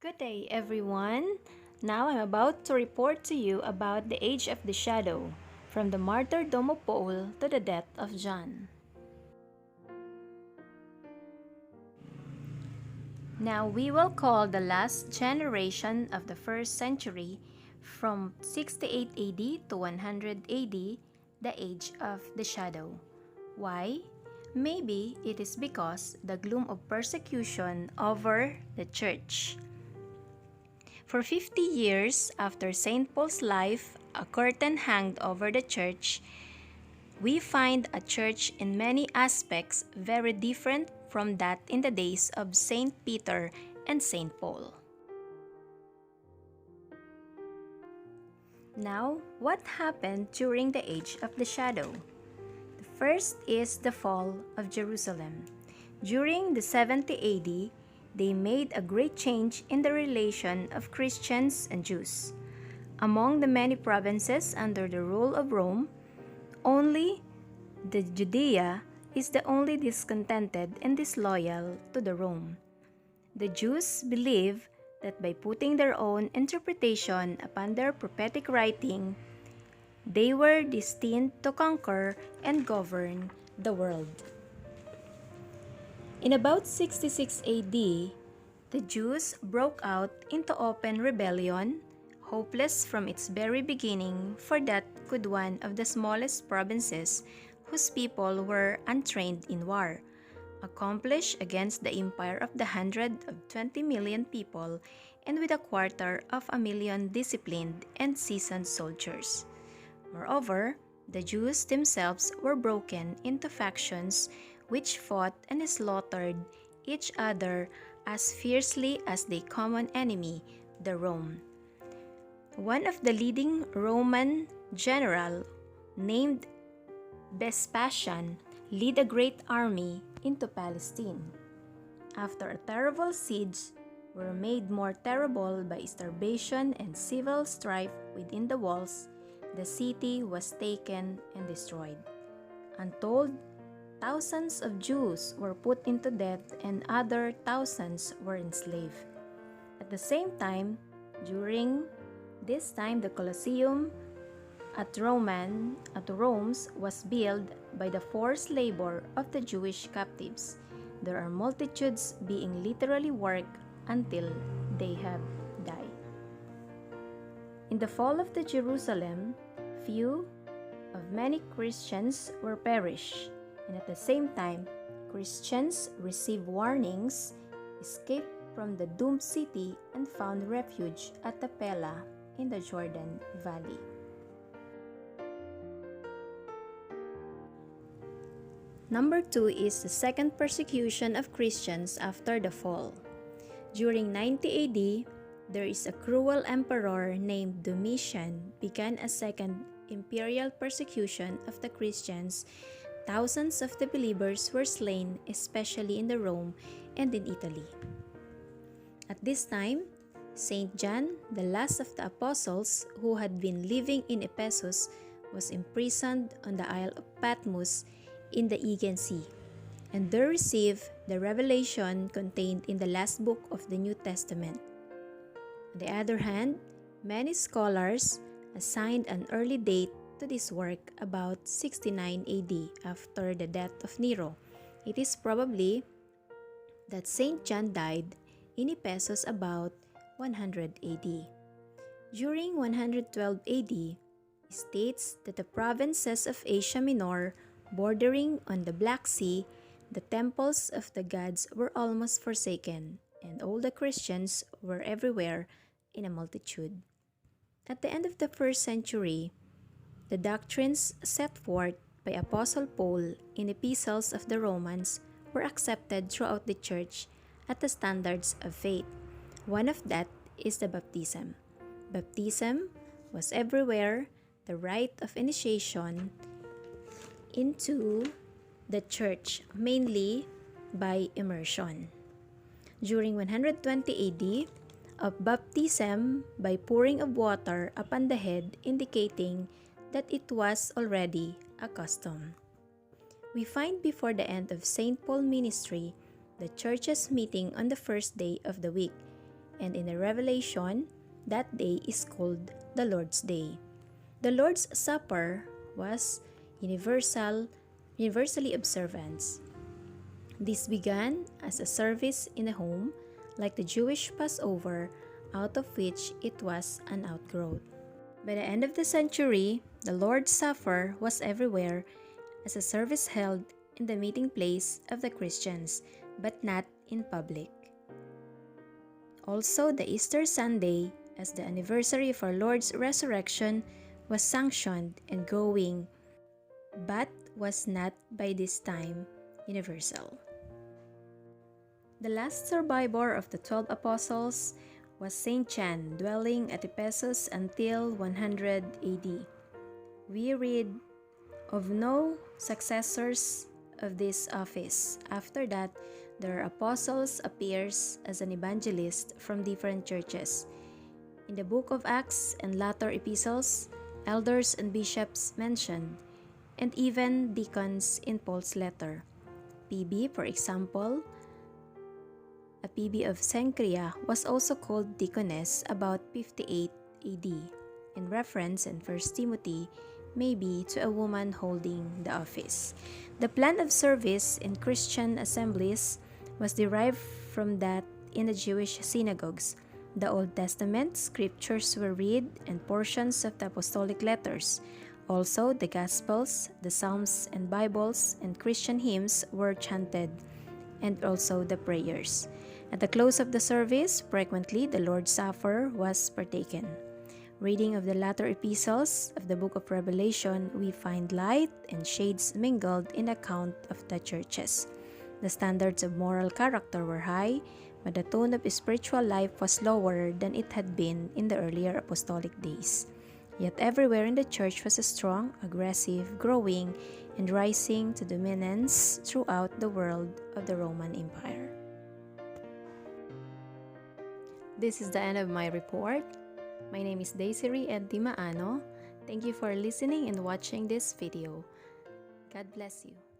Good day, everyone. Now I'm about to report to you about the age of the shadow, from the martyrdom of Paul to the death of John. Now we will call the last generation of the first century from 68 AD to 100 AD the age of the shadow. Why? Maybe it is because the gloom of persecution over the church. For 50 years after St. Paul's life, a curtain hanged over the church. We find a church in many aspects very different from that in the days of St. Peter and St. Paul. Now, what happened during the age of the shadow? The first is the fall of Jerusalem. During the 70 AD, they made a great change in the relation of Christians and Jews. Among the many provinces under the rule of Rome, only the Judea is the only discontented and disloyal to the Rome. The Jews believe that by putting their own interpretation upon their prophetic writing, they were destined to conquer and govern the world. In about 66 AD, the Jews broke out into open rebellion, hopeless from its very beginning, for that could one of the smallest provinces, whose people were untrained in war, accomplish against the empire of the 120 million people and with 250,000 disciplined and seasoned soldiers. Moreover, the Jews themselves were broken into factions which fought and slaughtered each other as fiercely as the common enemy, the Rome. One of the leading Roman general, named Vespasian, led a great army into Palestine. After a terrible siege, were made more terrible by starvation and civil strife within the walls, the city was taken and destroyed. Untold thousands of Jews were put into death and other thousands were enslaved. At the same time, during this time, the Colosseum at Rome was built by the forced labor of the Jewish captives. There are multitudes being literally worked until they have died. In the fall of the Jerusalem, few of many Christians were perished, and at the same time, Christians received warnings, escaped from the doomed city, and found refuge at the Pella in the Jordan Valley. Number 2 is the second persecution of Christians after the fall. During 90 AD, there is a cruel emperor named Domitian began a second imperial persecution of the Christians. Thousands of the believers were slain, especially in the Rome and in Italy. At this time, Saint John, the last of the apostles who had been living in Ephesus, was imprisoned on the Isle of Patmos in the Aegean Sea, and there received the revelation contained in the last book of the New Testament. On the other hand, many scholars assigned an early date to this work, about 69 AD, after the death of Nero. It is probably that Saint John died in Ephesus about 100 AD. During 112 AD, states that the provinces of Asia Minor bordering on the Black Sea, the temples of the gods were almost forsaken, and all the Christians were everywhere in a multitude. At the end of the first century, the doctrines set forth by Apostle Paul in epistles of the Romans were accepted throughout the church at the standards of faith. One of that is the baptism. Baptism was everywhere the rite of initiation into the church, mainly by immersion. During 120 AD, of baptism by pouring of water upon the head, indicating that it was already a custom. We find before the end of St. Paul's ministry the churches meeting on the first day of the week, and in the Revelation, that day is called the Lord's Day. The Lord's Supper was universally observed. This began as a service in a home, like the Jewish Passover, out of which it was an outgrowth. By the end of the century, the Lord's Supper was everywhere as a service held in the meeting place of the Christians, but not in public. Also, the Easter Sunday, as the anniversary of our Lord's resurrection, was sanctioned and growing, but was not by this time universal. The last survivor of the 12 apostles was Saint John, dwelling at Ephesus until 100 AD. We read of no successors of this office. After that, their apostles appears as an evangelist from different churches. In the book of Acts and latter epistles, elders and bishops mentioned, and even deacons in Paul's letter. Phoebe, for example, a Phoebe of Cenchrea was also called deaconess about 58 AD, in reference in 1 Timothy, maybe to a woman holding the office. The plan of service in Christian assemblies was derived from that in the Jewish synagogues. The Old Testament scriptures were read and portions of the apostolic letters. Also, the Gospels, the Psalms and Bibles, and Christian hymns were chanted, and also the prayers. At the close of the service, frequently the Lord's Supper was partaken. Reading of the latter epistles of the book of Revelation, we find light and shades mingled in account of the churches. The standards of moral character were high, but the tone of spiritual life was lower than it had been in the earlier apostolic days. Yet everywhere in the church was a strong, aggressive, growing, and rising to dominance throughout the world of the Roman Empire. This is the end of my report. My name is Desiree and Dimaano. Thank you for listening and watching this video. God bless you.